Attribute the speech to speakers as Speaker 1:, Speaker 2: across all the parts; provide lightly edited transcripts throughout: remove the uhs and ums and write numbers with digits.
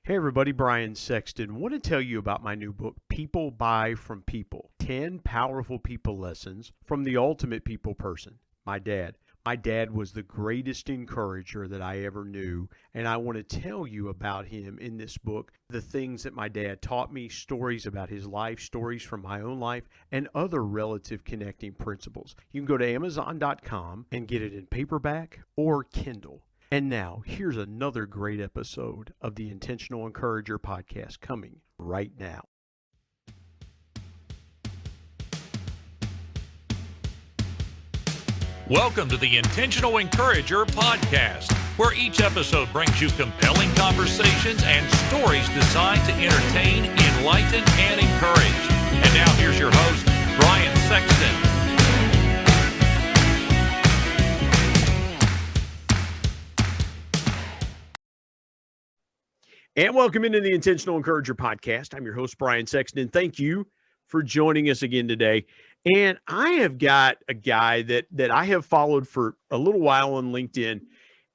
Speaker 1: Hey everybody, Brian Sexton. Want to tell you about my new book, People Buy from People 10 Powerful People Lessons from the Ultimate People Person, my dad. My dad was the greatest encourager that I ever knew, and I want to tell you about him in this book, the things that my dad taught me, stories about his life, stories from my own life, and other relative connecting principles. You can go to Amazon.com and get it in paperback or Kindle. And now, here's another great episode of the Intentional Encourager podcast coming right now.
Speaker 2: Welcome to the Intentional Encourager podcast, where each episode brings you compelling conversations and stories designed to entertain, enlighten, and encourage. And now here's your host, Brian Sexton.
Speaker 1: And welcome into the Intentional Encourager podcast. I'm your host, Brian Sexton. Thank you for joining us again today. And I have got a guy that I have followed for a little while on LinkedIn,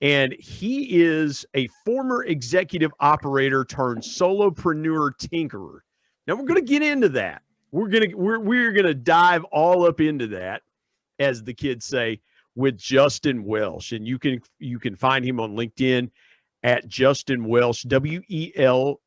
Speaker 1: and he is a former executive operator turned solopreneur tinkerer. Now we're going to get into that. We're going to dive all up into that, as the kids say, with Justin Welsh, and you can find him on LinkedIn at Justin Welsh, WELSH.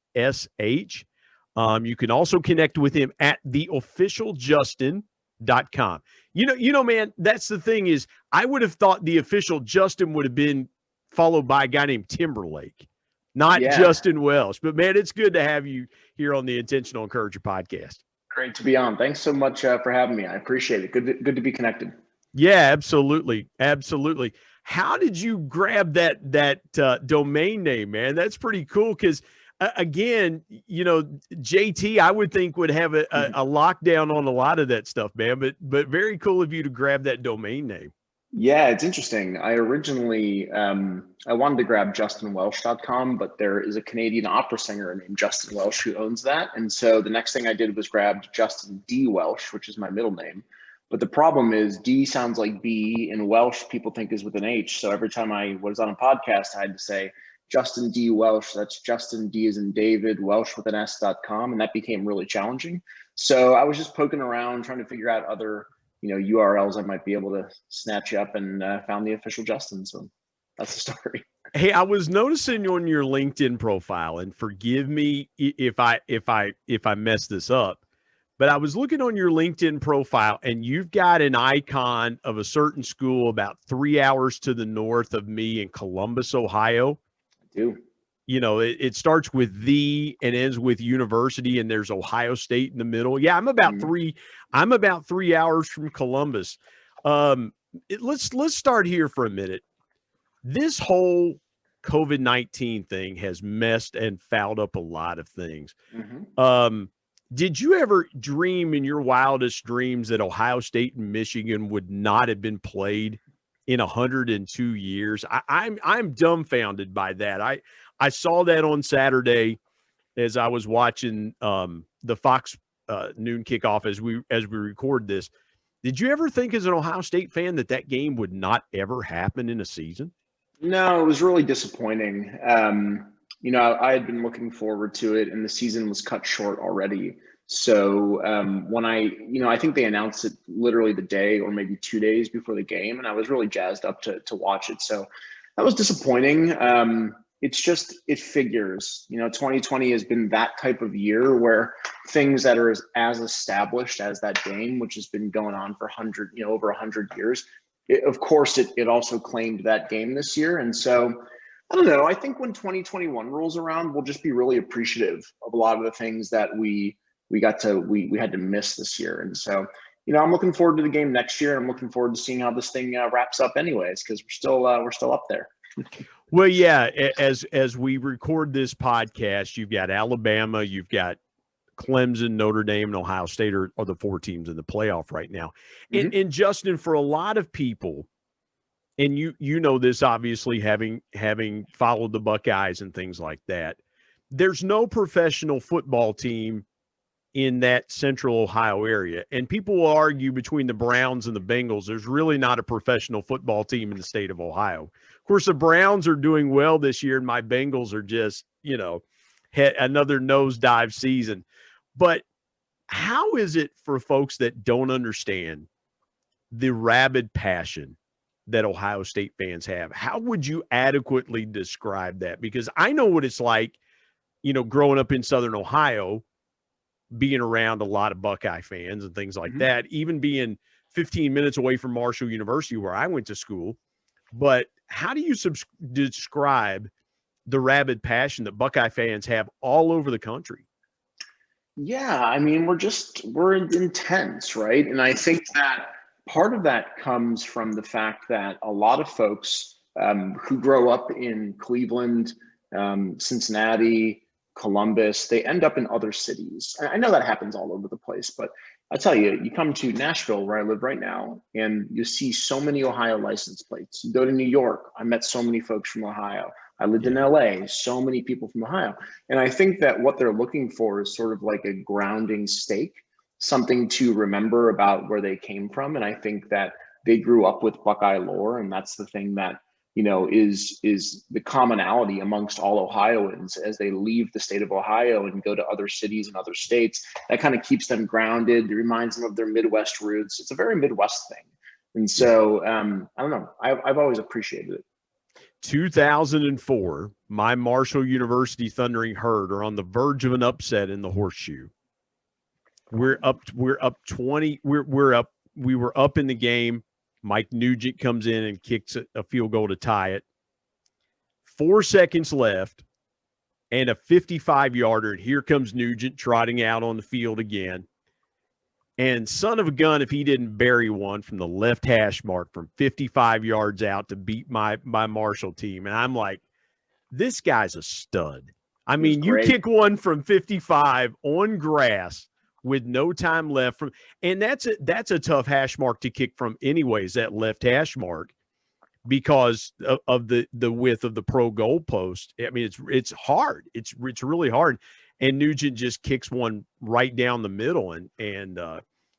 Speaker 1: You can also connect with him at theofficialjustin.com. You know, man, that's the thing is I would have thought the official Justin would have been followed by a guy named Timberlake, not Justin Welsh. But man, it's good to have you here on the Intentional Encourager podcast.
Speaker 3: Great to be on. Thanks so much for having me. I appreciate it. Good to be connected.
Speaker 1: Yeah, absolutely. Absolutely. How did you grab that domain name, man? That's pretty cool because, again, you know, JT, I would think would have a lockdown on a lot of that stuff, man. But very cool of you to grab that domain name.
Speaker 3: Yeah, it's interesting. I originally, I wanted to grab justinwelsh.com, but there is a Canadian opera singer named Justin Welsh who owns that. And so the next thing I did was grab Justin D. Welsh, which is my middle name. But the problem is D sounds like B, and Welsh people think is with an H. So every time I was on a podcast, I had to say Justin D. Welsh. That's Justin D as in David, Welsh with an S.com. And that became really challenging. So I was just poking around, trying to figure out other, URLs I might be able to snatch up, and found the official Justin. So that's the story.
Speaker 1: Hey, I was noticing on your LinkedIn profile, and forgive me if I mess this up, but I was looking on your LinkedIn profile, and you've got an icon of a certain school about 3 hours to the north of me in Columbus, Ohio.
Speaker 3: I do.
Speaker 1: You know, it starts with the and ends with university, and there's Ohio State in the middle. Yeah, I'm about 3 hours from Columbus. Let's start here for a minute. This whole COVID-19 thing has messed and fouled up a lot of things. Mm-hmm. Did you ever dream in your wildest dreams that Ohio State and Michigan would not have been played in 102 years? I'm dumbfounded by that. I saw that on Saturday as I was watching the Fox noon kickoff as we record this. Did you ever think as an Ohio State fan that game would not ever happen in a season?
Speaker 3: No, it was really disappointing. I had been looking forward to it, and the season was cut short already. So when I think they announced it literally the day or maybe 2 days before the game, and I was really jazzed up to watch it. So that was disappointing. It figures, 2020 has been that type of year where things that are as established as that game, which has been going on for over 100 years, it also claimed that game this year. And so I don't know. I think when 2021 rolls around, we'll just be really appreciative of a lot of the things that we had to miss this year. And so, I'm looking forward to the game next year. I'm looking forward to seeing how this thing wraps up anyways, because we're still up there.
Speaker 1: Well, yeah, as we record this podcast, you've got Alabama, you've got Clemson, Notre Dame, and Ohio State are the four teams in the playoff right now. Mm-hmm. And Justin, for a lot of people, and you know this obviously, having followed the Buckeyes and things like that, there's no professional football team in that central Ohio area. And people will argue between the Browns and the Bengals, there's really not a professional football team in the state of Ohio. Of course, the Browns are doing well this year, and my Bengals are just, another nosedive season. But how is it for folks that don't understand the rabid passion that Ohio State fans have? How would you adequately describe that? Because I know what it's like, growing up in Southern Ohio, being around a lot of Buckeye fans and things like that, even being 15 minutes away from Marshall University, where I went to school. But how do you describe the rabid passion that Buckeye fans have all over the country?
Speaker 3: Yeah, I mean, we're intense, right? And I think that part of that comes from the fact that a lot of folks who grow up in Cleveland, Cincinnati, Columbus, they end up in other cities. And I know that happens all over the place, but I tell you, you come to Nashville, where I live right now, and you see so many Ohio license plates. You go to New York, I met so many folks from Ohio. I lived in LA, so many people from Ohio. And I think that what they're looking for is sort of like a grounding stake, something to remember about where they came from. And I think that they grew up with Buckeye lore, and that's the thing that, is the commonality amongst all Ohioans as they leave the state of Ohio and go to other cities and other states. That kind of keeps them grounded. It reminds them of their Midwest roots. It's a very Midwest thing. And so, I don't know, I've always appreciated it.
Speaker 1: 2004, my Marshall University Thundering Herd are on the verge of an upset in the Horseshoe. We're up 20. We were up in the game. Mike Nugent comes in and kicks a field goal to tie it. 4 seconds left and a 55-yarder. And here comes Nugent trotting out on the field again. And son of a gun, if he didn't bury one from the left hash mark from 55 yards out to beat my Marshall team. And I'm like, this guy's a stud. I mean, you kick one from 55 on grass with no time left and that's a tough hash mark to kick from anyways, that left hash mark, because of the width of the pro goal post. I mean, it's hard. It's really hard. And Nugent just kicks one right down the middle, and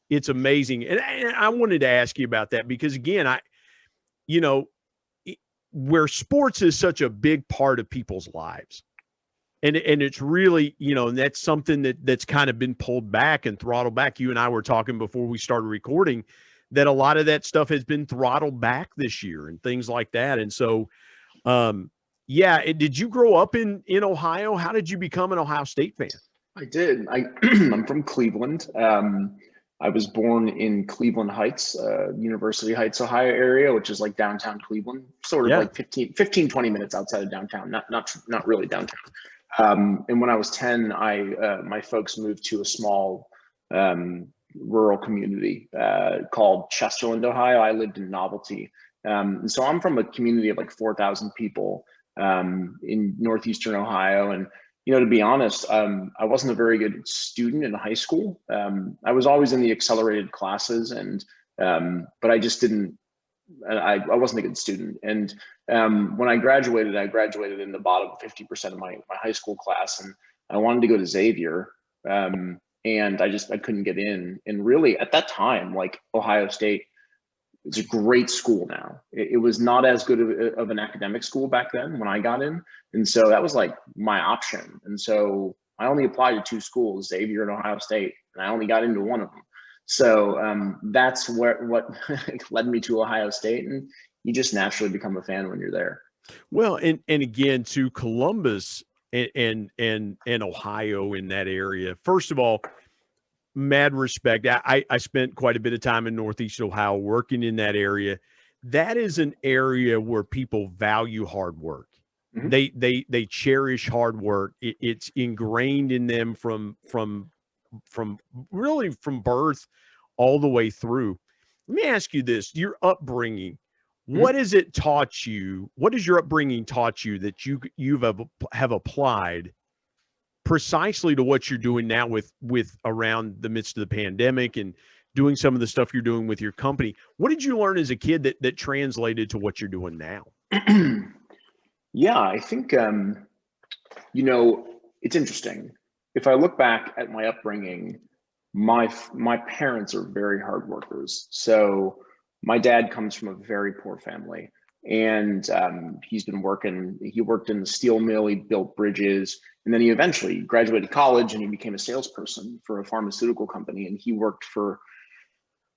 Speaker 1: it's amazing. And I wanted to ask you about that because, again, where sports is such a big part of people's lives, and it's really, and that's something that's kind of been pulled back and throttled back. You and I were talking before we started recording that a lot of that stuff has been throttled back this year and things like that. And so, did you grow up in Ohio? How did you become an Ohio State fan?
Speaker 3: I did. I'm from Cleveland. I was born in Cleveland Heights, University Heights, Ohio area, which is like downtown Cleveland, sort of like 15, 20 minutes outside of downtown, not really downtown. And when I was 10, my folks moved to a small rural community called Chesterland, Ohio. I lived in Novelty. And so I'm from a community of like 4,000 people in northeastern Ohio. And, to be honest, I wasn't a very good student in high school. I was always in the accelerated classes, but I just didn't. I wasn't a good student. And when I graduated in the bottom 50% of my high school class, and I wanted to go to Xavier. And I couldn't get in. And really at that time, like Ohio State, it's a great school now. It was not as good of an academic school back then when I got in. And so that was like my option. And so I only applied to 2 schools, Xavier and Ohio State, and I only got into one of them. So that's what led me to Ohio State. And you just naturally become a fan when you're there.
Speaker 1: Well, and again, to Columbus and Ohio in that area. First of all, mad respect. I spent quite a bit of time in Northeast Ohio working in that area. That is an area where people value hard work. Mm-hmm. They cherish hard work. It's ingrained in them from birth all the way through. Let me ask you this: your upbringing. What has it taught you? What has your upbringing taught you that you have applied precisely to what you're doing now with around the midst of the pandemic and doing some of the stuff you're doing with your company? What did you learn as a kid that translated to what you're doing now?
Speaker 3: Yeah, I think, it's interesting. If I look back at my upbringing, my parents are very hard workers. So my dad comes from a very poor family. And he worked in the steel mill, he built bridges, and then he eventually graduated college and he became a salesperson for a pharmaceutical company. And he worked for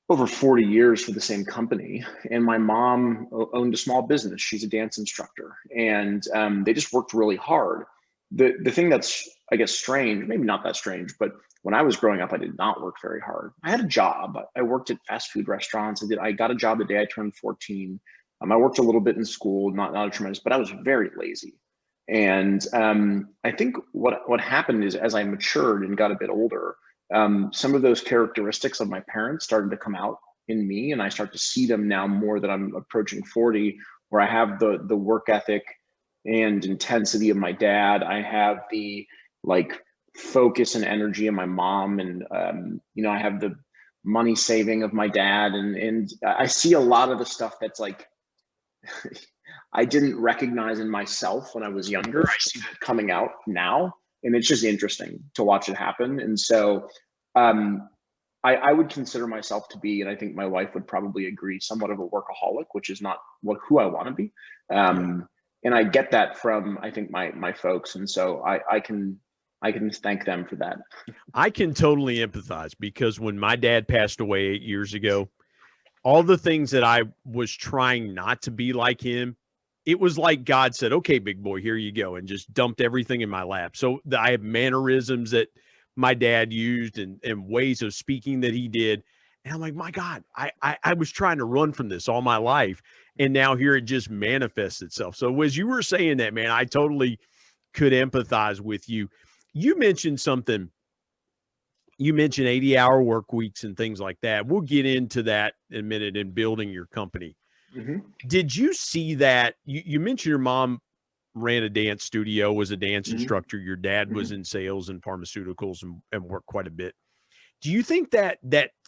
Speaker 3: over 40 years for the same company. And my mom owned a small business. She's a dance instructor, and they just worked really hard. The thing that's, I guess, strange, maybe not that strange, but when I was growing up, I did not work very hard. I had a job. I worked at fast food restaurants. I got a job the day I turned 14. I worked a little bit in school, not a tremendous, but I was very lazy. And I think what happened is, as I matured and got a bit older, some of those characteristics of my parents started to come out in me, and I start to see them now more that I'm approaching 40, where I have the work ethic and intensity of my dad. I have the focus and energy of my mom, and I have the money saving of my dad, and I see a lot of the stuff that's I didn't recognize in myself when I was younger. I see that coming out now, and it's just interesting to watch it happen. And so I would consider myself to be, and I think my wife would probably agree, somewhat of a workaholic, which is not who I want to be. And I get that from, I think, my folks. And so I can thank them for that.
Speaker 1: I can totally empathize, because when my dad passed away 8 years ago, all the things that I was trying not to be like him, it was like God said, okay, big boy, here you go, and just dumped everything in my lap. So I have mannerisms that my dad used and ways of speaking that he did. And I'm like, my God, I was trying to run from this all my life. And now here it just manifests itself. So as you were saying that, man, I totally could empathize with you. You mentioned something. You mentioned 80-hour work weeks and things like that. We'll get into that in a minute in building your company.
Speaker 3: Mm-hmm.
Speaker 1: Did you see that? You mentioned your mom ran a dance studio, was a dance
Speaker 3: Mm-hmm.
Speaker 1: instructor. Your dad was in sales and pharmaceuticals and worked quite a bit. Do you think that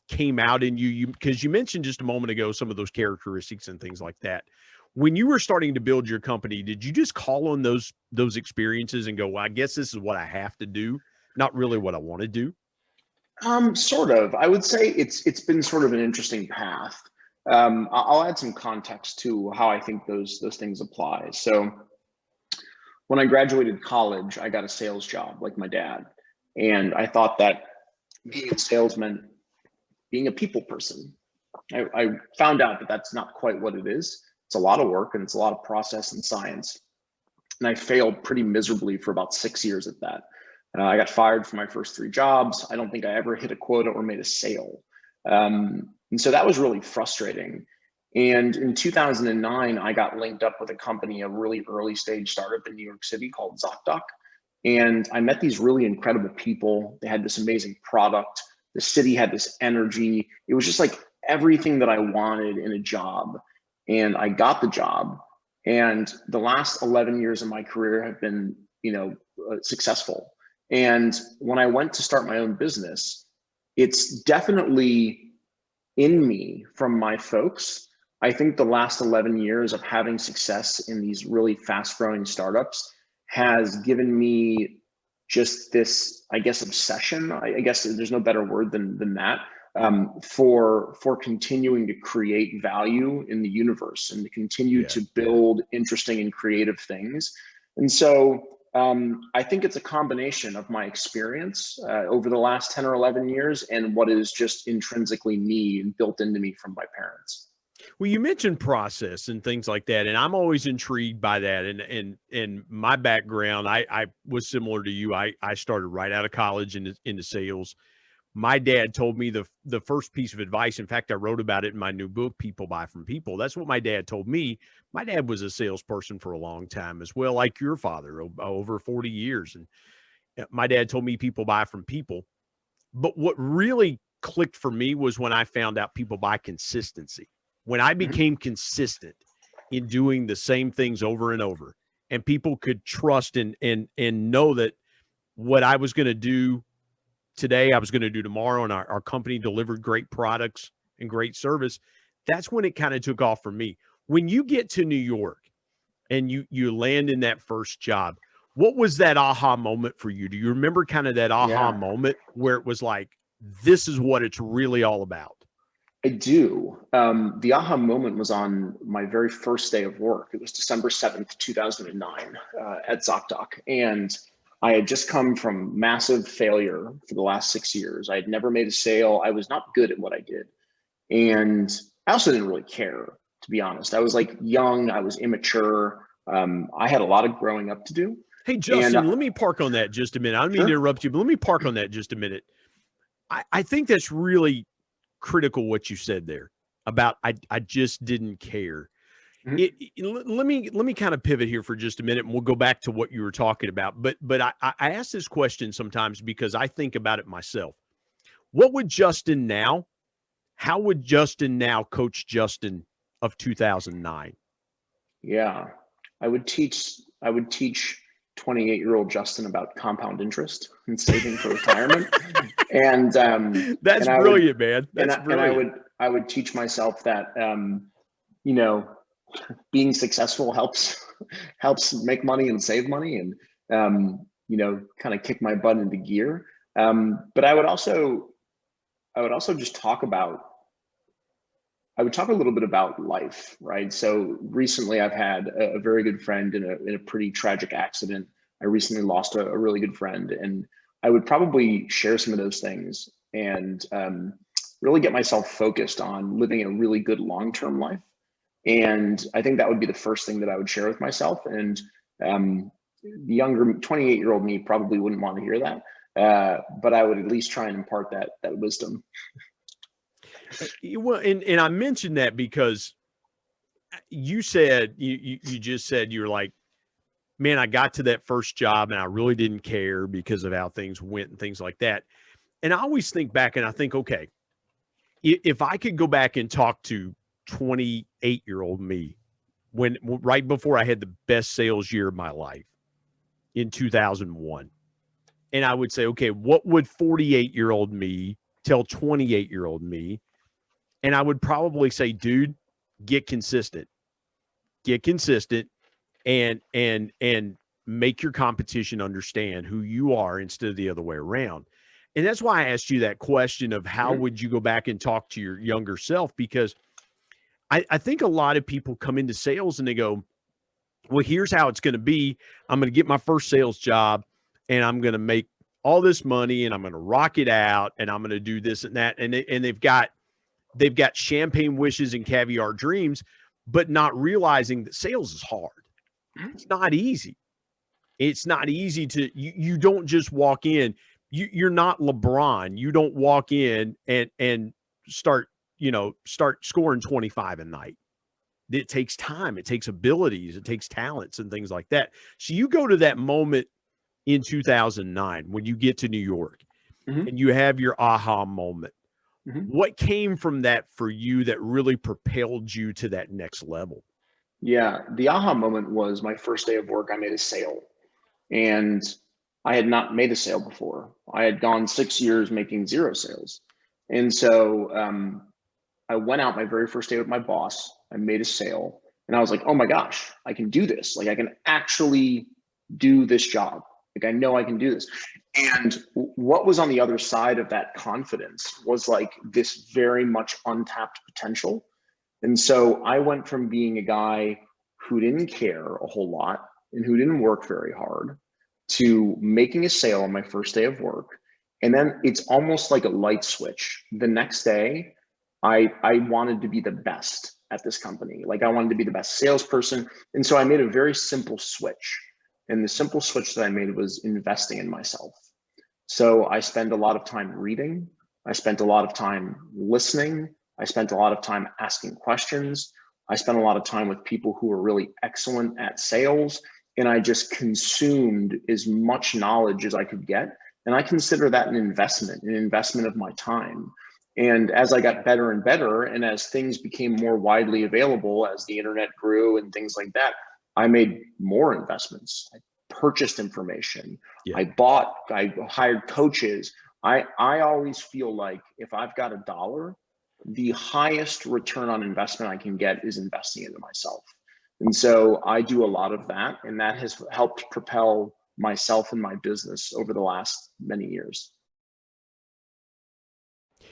Speaker 1: came out in you? Because you mentioned just a moment ago some of those characteristics and things like that. When you were starting to build your company, did you just call on those experiences and go, well, I guess this is what I have to do, not really what I want to do?
Speaker 3: Sort of. I would say it's been sort of an interesting path. I'll add some context to how I think those things apply. So when I graduated college, I got a sales job like my dad. And I thought that being in sales meant being a people person. I found out that that's not quite what it is. It's a lot of work, and it's a lot of process and science. And I failed pretty miserably for about 6 years at that. I got fired from my first 3 jobs. I don't think I ever hit a quota or made a sale. And so that was really frustrating. And in 2009, I got linked up with a company, a really early stage startup in New York City called ZocDoc. And I met these really incredible people. They had this amazing product. The city had this energy. It was just like everything that I wanted in a job. And I got the job. And the last 11 years of my career have been, successful. And when I went to start my own business, it's definitely in me from my folks. I think the last 11 years of having success in these really fast growing startups has given me just this, I guess, obsession. I guess there's no better word than that, for continuing to create value in the universe and to continue to build interesting and creative things. And so I think it's a combination of my experience over the last 10 or 11 years and what is just intrinsically me and built into me from my parents.
Speaker 1: Well, you mentioned process and things like that, and I'm always intrigued by that. And my background, I was similar to you. I started right out of college into sales. My dad told me the first piece of advice. In fact, I wrote about it in my new book, People Buy from People. That's what my dad told me. My dad was a salesperson for a long time as well, like your father, over 40 years. And my dad told me people buy from people. But what really clicked for me was when I found out people buy consistency. When I became consistent in doing the same things over and over, and people could trust and know that what I was going to do today, I was going to do tomorrow, and our company delivered great products and great service, that's when it kind of took off for me. When you get to New York and you land in that first job, what was that aha moment for you? Do you remember kind of that aha moment where it was like, this is what it's really all about?
Speaker 3: I do. The aha moment was on my very first day of work. It was December 7th, 2009, at ZocDoc. And I had just come from massive failure for the last 6 years. I had never made a sale. I was not good at what I did. And I also didn't really care, to be honest. I was like young, I was immature. I had a lot of growing up to do.
Speaker 1: Hey, Justin, let me park on that just a minute. I don't mean to interrupt you, but let me park on that just a minute. I think that's really critical what you said there about I just didn't care. Let me kind of pivot here for just a minute, and we'll go back to what you were talking about. But I ask this question sometimes because I think about it myself. What would Justin now? How would Justin now coach Justin of 2009?
Speaker 3: Yeah, I would teach 28-year-old Justin about compound interest and saving for retirement. And
Speaker 1: that's
Speaker 3: and
Speaker 1: brilliant, man. That's brilliant.
Speaker 3: And I would teach myself that you know, being successful helps make money and save money, and you know, kind of kick my butt into gear. But I would also just talk a little bit about life, right? So recently I've had a very good friend in a pretty tragic accident. I recently lost a really good friend, and I would probably share some of those things and really get myself focused on living a really good long-term life. And I think that would be the first thing that I would share with myself. And the younger 28-year-old me probably wouldn't want to hear that, but I would at least try and impart that wisdom.
Speaker 1: Well, and I mentioned that because you said you just said you were like, man, I got to that first job and I really didn't care because of how things went and things like that. And I always think back and I think, okay, if I could go back and talk to 28-year-old me when right before I had the best sales year of my life in 2001, and I would say, okay, what would 48-year-old me tell 28-year-old me? And I would probably say, dude, get consistent and make your competition understand who you are instead of the other way around. And that's why I asked you that question of how would you go back and talk to your younger self? Because I think a lot of people come into sales and they go, well, here's how it's going to be. I'm going to get my first sales job and I'm going to make all this money and I'm going to rock it out and I'm going to do this and that. And they've got champagne wishes and caviar dreams, but not realizing that sales is hard. It's not easy. It's not easy you don't just walk in. You're not LeBron. You don't walk in and start scoring 25 a night. It takes time. It takes abilities. It takes talents and things like that. So you go to that moment in 2009 when you get to New York and you have your aha moment. What came from that for you that really propelled you to that next level?
Speaker 3: Yeah, the aha moment was my first day of work. I made a sale, and I had not made a sale before. I had gone 6 years making 0 sales. And so I went out my very first day with my boss. I made a sale, and I was like, oh my gosh, I can do this. Like, I can actually do this job. Like, I know I can do this. And what was on the other side of that confidence was like this very much untapped potential. And so I went from being a guy who didn't care a whole lot and who didn't work very hard to making a sale on my first day of work. And then it's almost like a light switch. The next day, I wanted to be the best at this company. Like, I wanted to be the best salesperson. And so I made a very simple switch. And the simple switch that I made was investing in myself. So I spent a lot of time reading. I spent a lot of time listening. I spent a lot of time asking questions. I spent a lot of time with people who were really excellent at sales. And I just consumed as much knowledge as I could get. And I consider that an investment of my time. And as I got better and better, and as things became more widely available, as the internet grew and things like that, I made more investments. I purchased information. Yeah. I hired coaches. I always feel like if I've got $1, the highest return on investment I can get is investing into myself. And so I do a lot of that, and that has helped propel myself and my business over the last many years.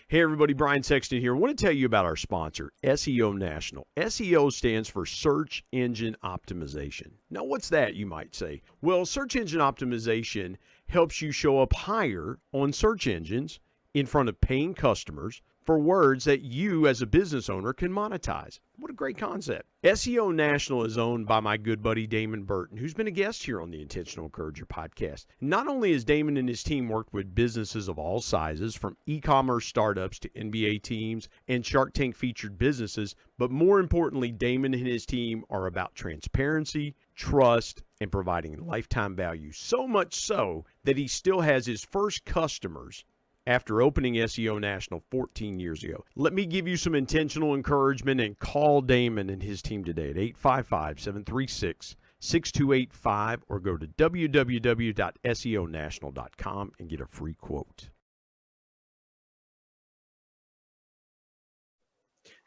Speaker 1: Hey, everybody, Brian Sexton here. I want to tell you about our sponsor, SEO National. SEO stands for Search Engine Optimization. Now, what's that, you might say? Well, search engine optimization helps you show up higher on search engines in front of paying customers for words that you as a business owner can monetize. What a great concept. SEO National is owned by my good buddy Damon Burton, who's been a guest here on the Intentional Encourager podcast. Not only has Damon and his team worked with businesses of all sizes, from e-commerce startups to NBA teams and Shark Tank featured businesses, but more importantly, Damon and his team are about transparency, trust, and providing lifetime value. So much so that he still has his first customers after opening SEO National 14 years ago. Let me give you some intentional encouragement and call Damon and his team today at 855-736-6285 or go to www.seonational.com and get a free quote.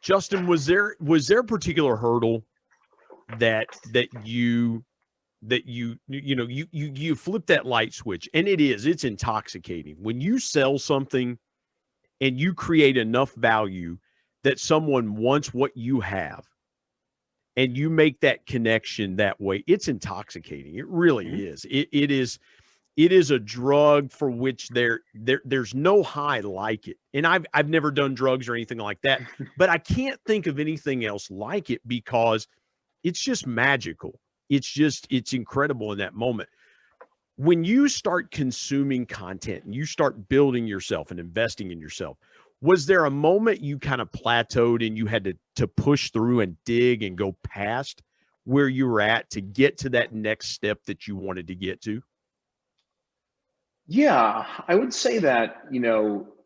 Speaker 1: Justin, was there a particular hurdle that you flip that light switch? And it's intoxicating when you sell something and you create enough value that someone wants what you have and you make that connection that way. It's intoxicating. It really is. It is a drug for which there's no high like it. And I've never done drugs or anything like that, but I can't think of anything else like it because it's just magical. It's incredible in that moment. When you start consuming content and you start building yourself and investing in yourself, was there a moment you kind of plateaued and you had to push through and dig and go past where you were at to get to that next step that you wanted to get to?
Speaker 3: Yeah, I would say that,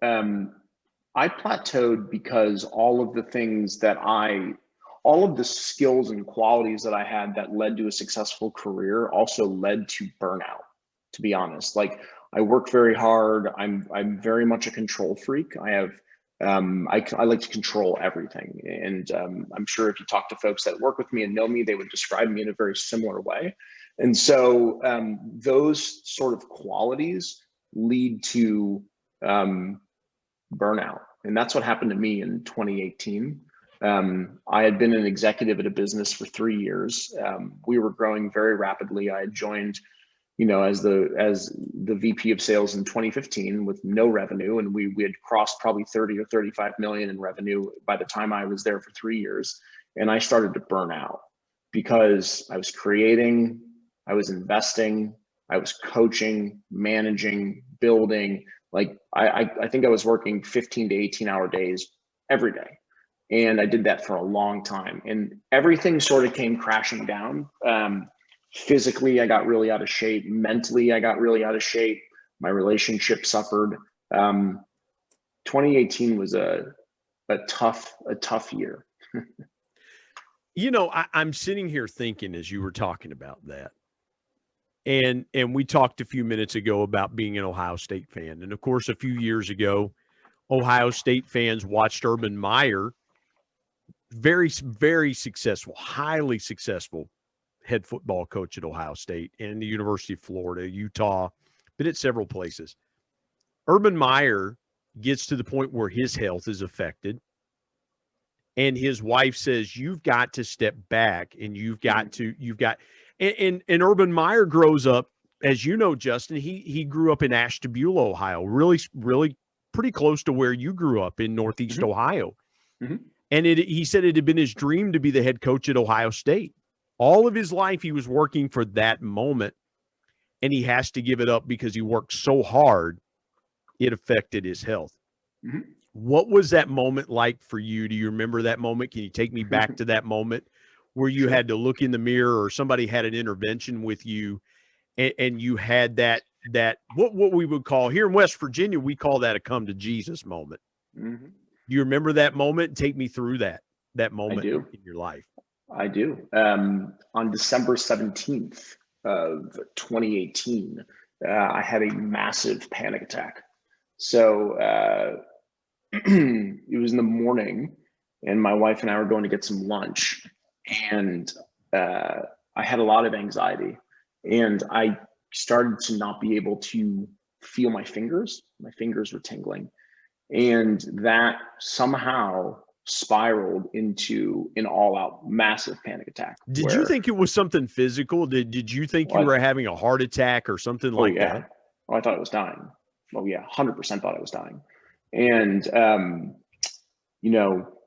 Speaker 3: I plateaued because all of the skills and qualities that I had that led to a successful career also led to burnout, to be honest. Like, I work very hard. I'm very much a control freak. I like to control everything. And I'm sure if you talk to folks that work with me and know me, they would describe me in a very similar way. And so those sort of qualities lead to burnout. And that's what happened to me in 2018. I had been an executive at a business for 3 years. We were growing very rapidly. I had joined, as the VP of sales in 2015 with no revenue, and we had crossed probably 30 or 35 million in revenue by the time I was there for 3 years. And I started to burn out because I was creating, I was investing, I was coaching, managing, building. Like I think I was working 15 to 18-hour days every day. And I did that for a long time, and everything sort of came crashing down. Physically, I got really out of shape. Mentally, I got really out of shape. My relationship suffered. 2018 was a tough year.
Speaker 1: I'm sitting here thinking as you were talking about that, and we talked a few minutes ago about being an Ohio State fan. And of course, a few years ago, Ohio State fans watched Urban Meyer, very, very successful, highly successful head football coach at Ohio State and the University of Florida, Utah, been at several places. Urban Meyer gets to the point where his health is affected. And his wife says, you've got to step back and and Urban Meyer grows up, as you know, Justin, he grew up in Ashtabula, Ohio, really, really pretty close to where you grew up in Northeast Ohio. Mm-hmm. And he said it had been his dream to be the head coach at Ohio State. All of his life, he was working for that moment, and he has to give it up because he worked so hard, it affected his health. Mm-hmm. What was that moment like for you? Do you remember that moment? Can you take me back to that moment where you had to look in the mirror or somebody had an intervention with you and you had that what we would call here in West Virginia, we call that a come to Jesus moment. Mm-hmm. Do you remember that moment? Take me through that moment in your life.
Speaker 3: I do. On December 17th of 2018, I had a massive panic attack. So it was in the morning, and my wife and I were going to get some lunch, and I had a lot of anxiety, and I started to not be able to feel my fingers. My fingers were tingling. And that somehow spiraled into an all-out massive panic attack.
Speaker 1: Did you think it was something physical? Did you think you were having a heart attack or something like that?
Speaker 3: Oh, I thought I was dying. Oh yeah, 100% thought I was dying. And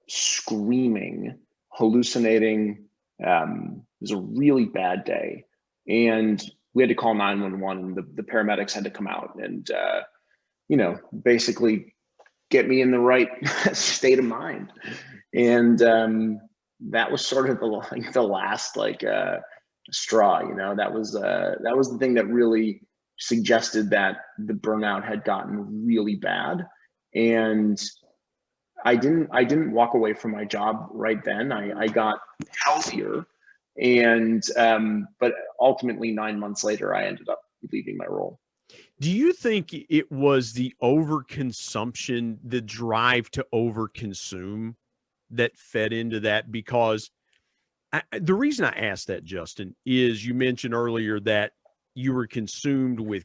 Speaker 3: screaming, hallucinating. It was a really bad day, and we had to call 911. The paramedics had to come out and basically get me in the right state of mind. And that was sort of the last straw. That was the thing that really suggested that the burnout had gotten really bad. And I didn't walk away from my job right then. I got healthier, and but ultimately 9 months later, I ended up leaving my role.
Speaker 1: Do you think it was the overconsumption, the drive to overconsume that fed into that? Because the reason I asked that, Justin, is you mentioned earlier that you were consumed with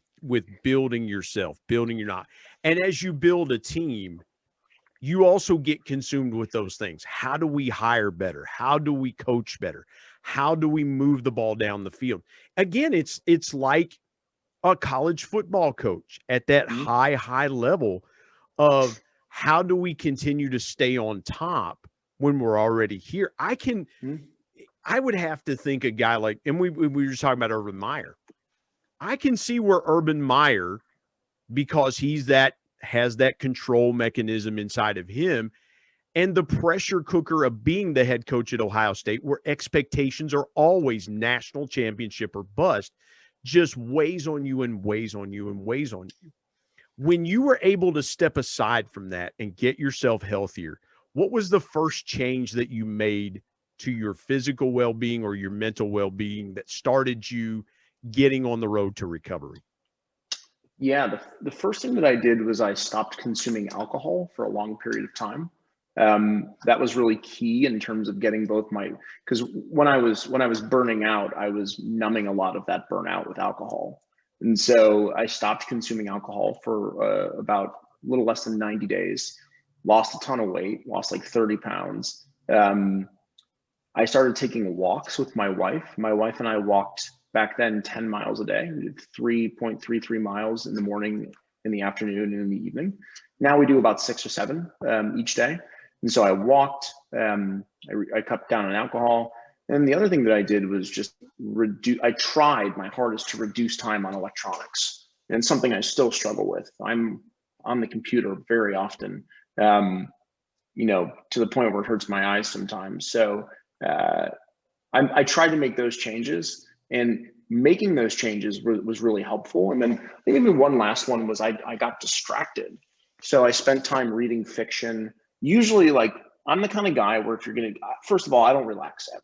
Speaker 1: building yourself, building your not. And as you build a team, you also get consumed with those things. How do we hire better? How do we coach better? How do we move the ball down the field? Again, it's like a college football coach at that high level of how do we continue to stay on top when we're already here? I would have to think a guy like, and we were just talking about Urban Meyer. I can see where Urban Meyer, because has that control mechanism inside of him and the pressure cooker of being the head coach at Ohio State, where expectations are always national championship or bust, just weighs on you and weighs on you and weighs on you. When you were able to step aside from that and get yourself healthier, what was the first change that you made to your physical well-being or your mental well-being that started you getting on the road to recovery?
Speaker 3: Yeah, the first thing that I did was I stopped consuming alcohol for a long period of time. That was really key in terms of getting because when I was burning out, I was numbing a lot of that burnout with alcohol. And so I stopped consuming alcohol for about a little less than 90 days, lost a ton of weight, lost like 30 pounds. I started taking walks with my wife. My wife and I walked back then 10 miles a day. We did 3.33 miles in the morning, in the afternoon, and in the evening. Now we do about 6 or 7 each day. And so I walked, I cut down on alcohol. And the other thing that I did was just I tried my hardest to reduce time on electronics, and something I still struggle with. I'm on the computer very often, to the point where it hurts my eyes sometimes. So I tried to make those changes, and making those changes was really helpful. And then maybe one last one was I got distracted. So I spent time reading fiction. Usually, I'm the kind of guy where first of all, I don't relax ever.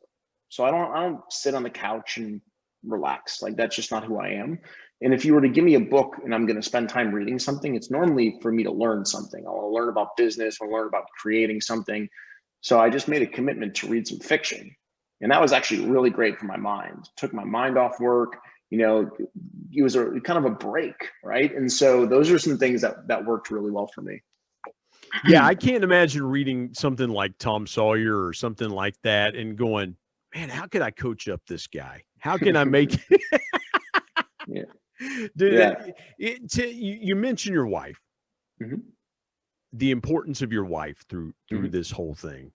Speaker 3: So I don't sit on the couch and relax. That's just not who I am. And if you were to give me a book and I'm going to spend time reading something, it's normally for me to learn something. I want to learn about business. I want to learn about creating something. So I just made a commitment to read some fiction. And that was actually really great for my mind. Took my mind off work. It was a kind of a break, right? And so those are some things that worked really well for me.
Speaker 1: Yeah, I can't imagine reading something like Tom Sawyer or something like that and going, man, how can I coach up this guy? How can I make
Speaker 3: Yeah.
Speaker 1: Dude, you mentioned your wife, the importance of your wife through this whole thing.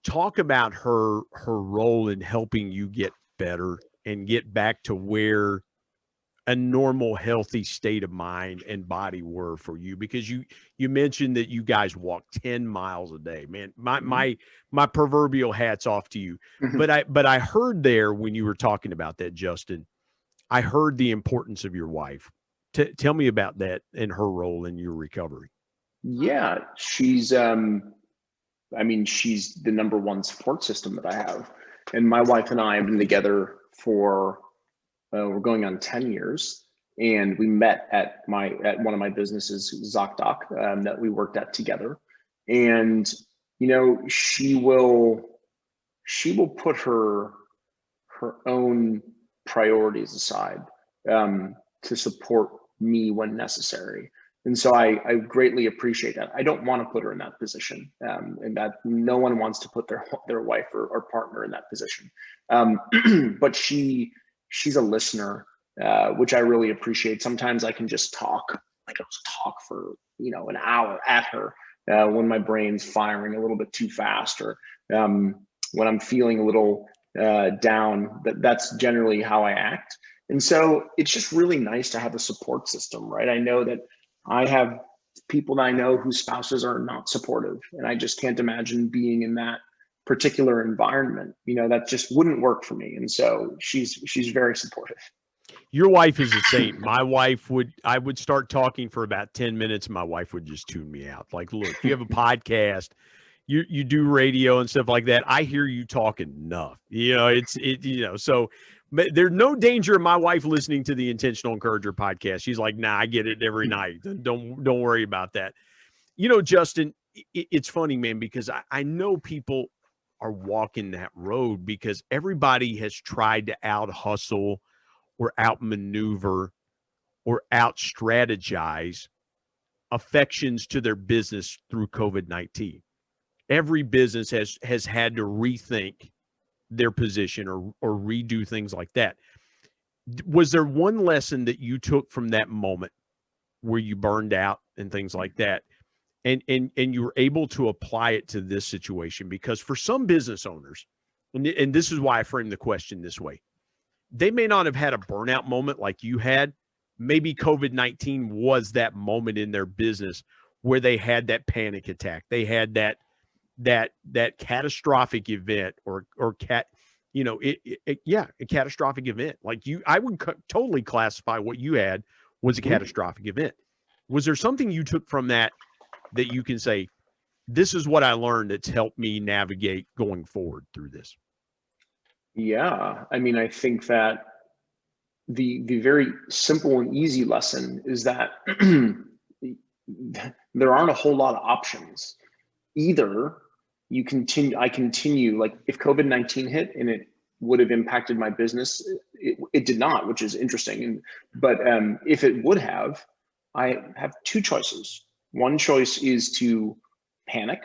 Speaker 1: Talk about her role in helping you get better and get back to where a normal, healthy state of mind and body were for you, because you mentioned that you guys walk 10 miles a day, man. My proverbial hat's off to you. But I heard there when you were talking about that, Justin, I heard the importance of your wife. Tell me about that and her role in your recovery.
Speaker 3: Yeah, she's the number one support system that I have. And my wife and I have been together for we're going on 10 years, and we met at one of my businesses, ZocDoc, that we worked at together. And she will put her own priorities aside to support me when necessary. And so I greatly appreciate that. I don't want to put her in that position, and that no one wants to put their wife or partner in that position. But she's a listener, which I really appreciate. Sometimes I can just talk, like I'll just talk for an hour at her when my brain's firing a little bit too fast, or when I'm feeling a little down. That's generally how I act. And so it's just really nice to have a support system, right? I know that I have people that I know whose spouses are not supportive, and I just can't imagine being in that particular environment. That just wouldn't work for me. And so she's very supportive.
Speaker 1: Your wife is a saint. My wife I would start talking for about 10 minutes and my wife would just tune me out. Like, look, you have a podcast, you do radio and stuff like that. I hear you talk enough. So there's no danger of my wife listening to the Intentional Encourager podcast. She's like, nah, I get it every night. Don't worry about that. Justin, it's funny, man, because I know people are walking that road because everybody has tried to out hustle or outmaneuver or out strategize affections to their business through COVID-19. Every business has had to rethink their position or redo things like that. Was there one lesson that you took from that moment where you burned out and things like that, and you were able to apply it to this situation? Because for some business owners, and this is why I framed the question this way, they may not have had a burnout moment like you had. Maybe COVID-19 was that moment in their business where they had that panic attack. They had that catastrophic event a catastrophic event. Like I would totally classify what you had was a catastrophic event. Was there something you took from that you can say, this is what I learned that's helped me navigate going forward through this?
Speaker 3: Yeah. I mean, I think that the very simple and easy lesson is that there aren't a whole lot of options. Either I continue, like if COVID-19 hit and it would have impacted my business, it did not, which is interesting. But if it would have, I have two choices. One choice is to panic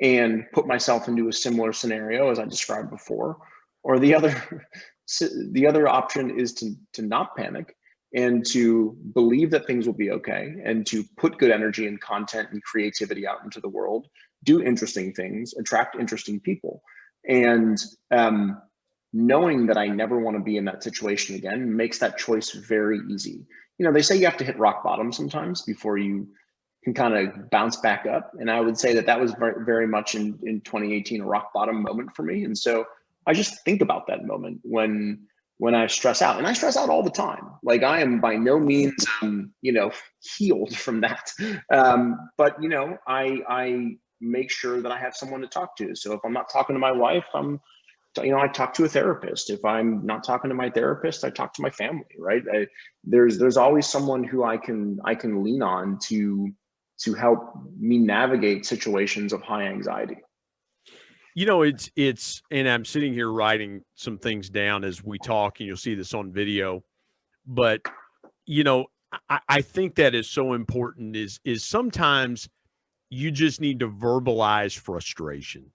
Speaker 3: and put myself into a similar scenario as I described before, or the other option is to not panic and to believe that things will be okay, and to put good energy and content and creativity out into the world, do interesting things, attract interesting people. And knowing that I never want to be in that situation again makes that choice very easy. They say you have to hit rock bottom sometimes before you can kind of bounce back up. And I would say that was very, very much in 2018, a rock bottom moment for me. And so I just think about that moment when I stress out, and I stress out all the time. Like I am by no means, healed from that. But I make sure that I have someone to talk to. So if I'm not talking to my wife, I talk to a therapist. If I'm not talking to my therapist, I talk to my family, right? There's always someone who I can lean on to help me navigate situations of high anxiety.
Speaker 1: It's, and I'm sitting here writing some things down as we talk, and you'll see this on video, but, I think that is so important is sometimes you just need to verbalize frustration,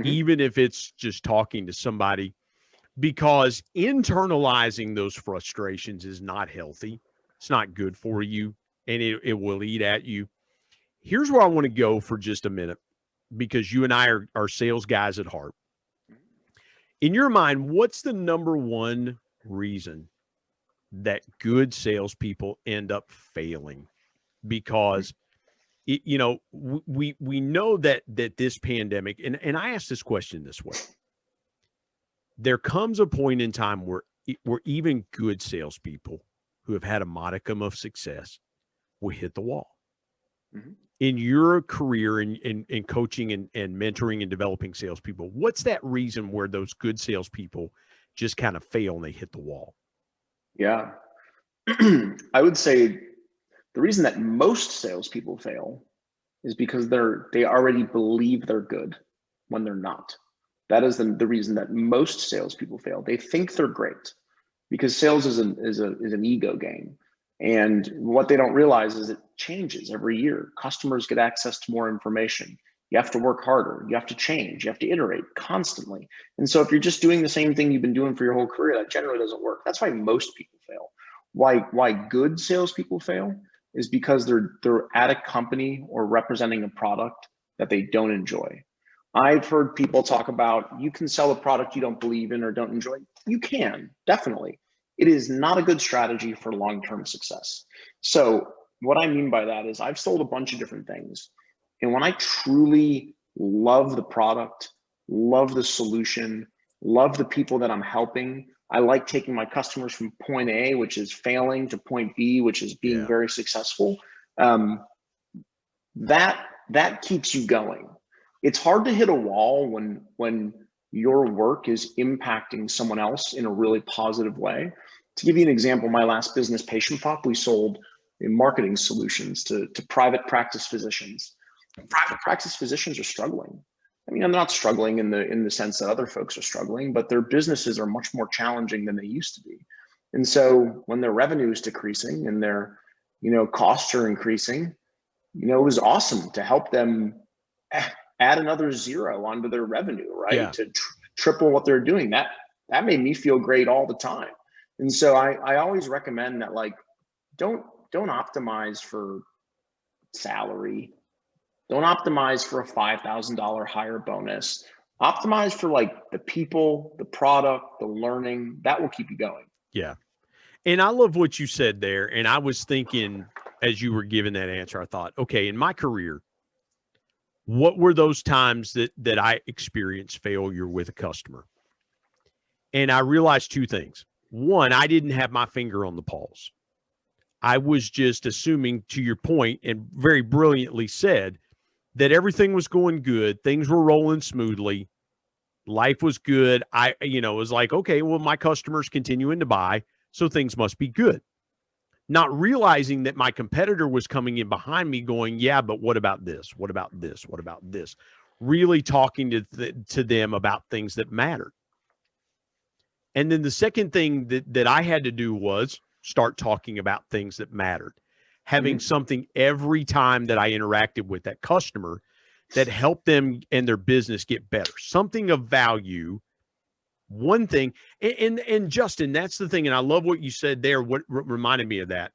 Speaker 1: even if it's just talking to somebody, because internalizing those frustrations is not healthy. It's not good for you, and it will eat at you. Here's where I want to go for just a minute, because you and I are sales guys at heart. In your mind, what's the number one reason that good salespeople end up failing? Because we know that this pandemic, and I ask this question this way: there comes a point in time where even good salespeople who have had a modicum of success will hit the wall. In your career in coaching and mentoring and developing salespeople, what's that reason where those good salespeople just kind of fail and they hit the wall?
Speaker 3: Yeah. I would say the reason that most salespeople fail is because they already believe they're good when they're not. That is the reason that most salespeople fail. They think they're great, because sales is an ego game. And what they don't realize is it changes every year. Customers get access to more information. You have to work harder. You have to change. You have to iterate constantly. And so if you're just doing the same thing you've been doing for your whole career, that generally doesn't work. That's why most people fail. Why good salespeople fail is because they're at a company or representing a product that they don't enjoy. I've heard people talk about, you can sell a product you don't believe in or don't enjoy. You can, definitely. It is not a good strategy for long-term success. So what I mean by that is I've sold a bunch of different things. And when I truly love the product, love the solution, love the people that I'm helping, I like taking my customers from point A, which is failing, to point B, which is being very successful. That keeps you going. It's hard to hit a wall when your work is impacting someone else in a really positive way. To give you an example, my last business, Patient Pop, we sold marketing solutions to private practice physicians. Private practice physicians are struggling. I mean, I'm not struggling in the sense that other folks are struggling, but their businesses are much more challenging than they used to be. And so when their revenue is decreasing and their, costs are increasing, it was awesome to help them add another zero onto their revenue, right?
Speaker 1: Yeah.
Speaker 3: To triple what they're doing. That made me feel great all the time. And so I always recommend that, like, don't optimize for salary. Don't optimize for a $5,000 higher bonus. Optimize for like the people, the product, the learning. That will keep you going.
Speaker 1: Yeah. And I love what you said there. And I was thinking, as you were giving that answer, I thought, okay, in my career, what were those times that I experienced failure with a customer? And I realized two things. One, I didn't have my finger on the pulse. I was just assuming, to your point, and very brilliantly said, that everything was going good. Things were rolling smoothly. Life was good. It was like, okay, well, my customer's continuing to buy, so things must be good. Not realizing that my competitor was coming in behind me going, yeah, but what about this? What about this? What about this? Really talking to them about things that mattered. And then the second thing that I had to do was start talking about things that mattered. Having something every time that I interacted with that customer that helped them and their business get better, something of value. One thing, and Justin, that's the thing, and I love what you said there. What reminded me of that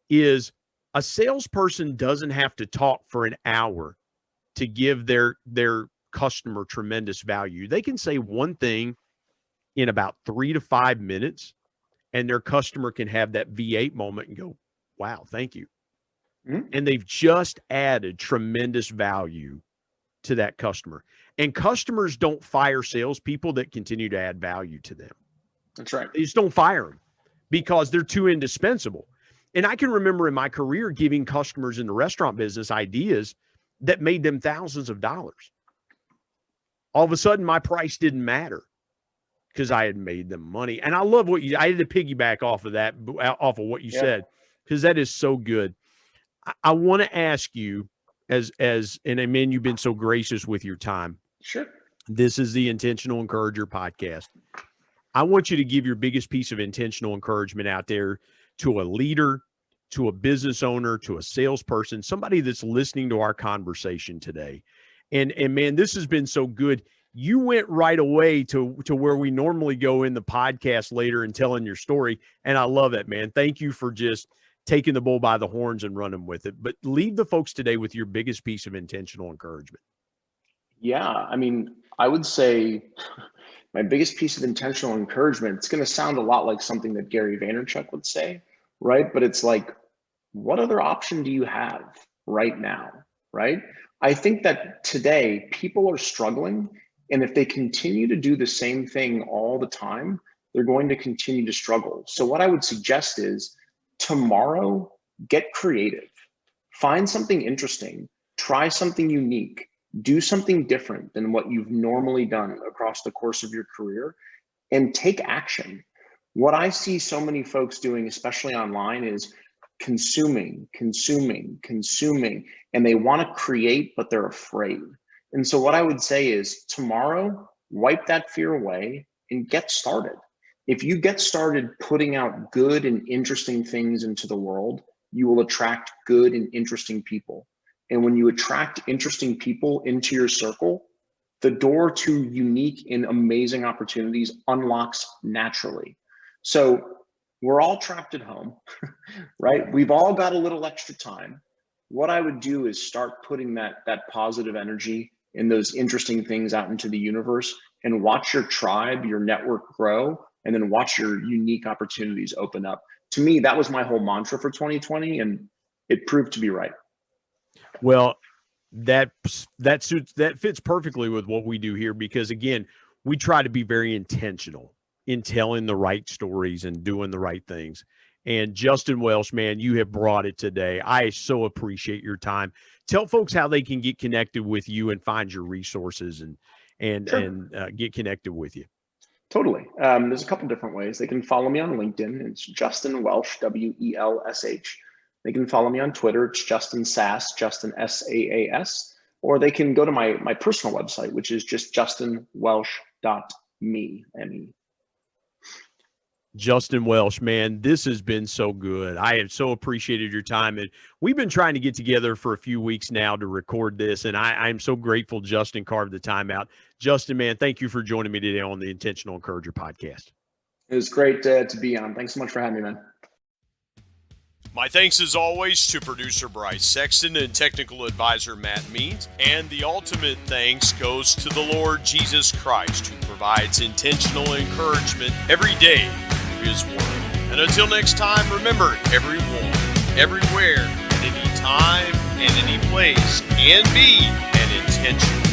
Speaker 1: is a salesperson doesn't have to talk for an hour to give their customer tremendous value. They can say one thing in about 3 to 5 minutes, and their customer can have that V8 moment and go, wow, thank you. And they've just added tremendous value to that customer. And customers don't fire salespeople that continue to add value to them.
Speaker 3: That's right.
Speaker 1: They just don't fire them because they're too indispensable. And I can remember in my career giving customers in the restaurant business ideas that made them thousands of dollars. All of a sudden, my price didn't matter because I had made them money. And I love I had to piggyback off of that, off of what you said, because that is so good. I want to ask you, and Amen, you've been so gracious with your time.
Speaker 3: Sure.
Speaker 1: This is the Intentional Encourager podcast. I want you to give your biggest piece of intentional encouragement out there to a leader, to a business owner, to a salesperson, somebody that's listening to our conversation today. And man, this has been so good. You went right away to where we normally go in the podcast later and telling your story. And I love it, man. Thank you for just taking the bull by the horns and running with it. But leave the folks today with your biggest piece of intentional encouragement.
Speaker 3: Yeah. I mean, I would say my biggest piece of intentional encouragement, it's going to sound a lot like something that Gary Vaynerchuk would say, right? But it's like, what other option do you have right now, right? I think that today people are struggling. And if they continue to do the same thing all the time, they're going to continue to struggle. So what I would suggest is tomorrow, get creative, find something interesting, try something unique, do something different than what you've normally done across the course of your career, and take action. What I see so many folks doing, especially online, is consuming, and they want to create, but they're afraid. And so what I would say is tomorrow, wipe that fear away and get started. If you get started putting out good and interesting things into the world, you will attract good and interesting people. And when you attract interesting people into your circle, the door to unique and amazing opportunities unlocks naturally. So we're all trapped at home, right? We've all got a little extra time. What I would do is start putting that positive energy and those interesting things out into the universe, and watch your tribe, your network grow, and then watch your unique opportunities open up. To me, that was my whole mantra for 2020, and it proved to be right.
Speaker 1: Well, that fits perfectly with what we do here, because again, we try to be very intentional in telling the right stories and doing the right things. And Justin Welsh, man, you have brought it today. I so appreciate your time. Tell folks how they can get connected with you and find your resources and get connected with you.
Speaker 3: Totally. There's a couple different ways. They can follow me on LinkedIn. It's Justin Welsh, WELSH. They can follow me on Twitter. It's Justin Sass, Justin SAAS. Or they can go to my personal website, which is just justinwelsh.me, M-E.
Speaker 1: Justin Welsh, man, this has been so good. I have so appreciated your time. And we've been trying to get together for a few weeks now to record this. And I'm so grateful Justin carved the time out. Justin, man, thank you for joining me today on the Intentional Encourager podcast.
Speaker 3: It was great to be on. Thanks so much for having me, man.
Speaker 1: My thanks as always to producer Bryce Sexton and technical advisor Matt Means. And the ultimate thanks goes to the Lord Jesus Christ, who provides intentional encouragement every day through His Word. And until next time, remember, everyone, everywhere, at any time and any place can be an intentional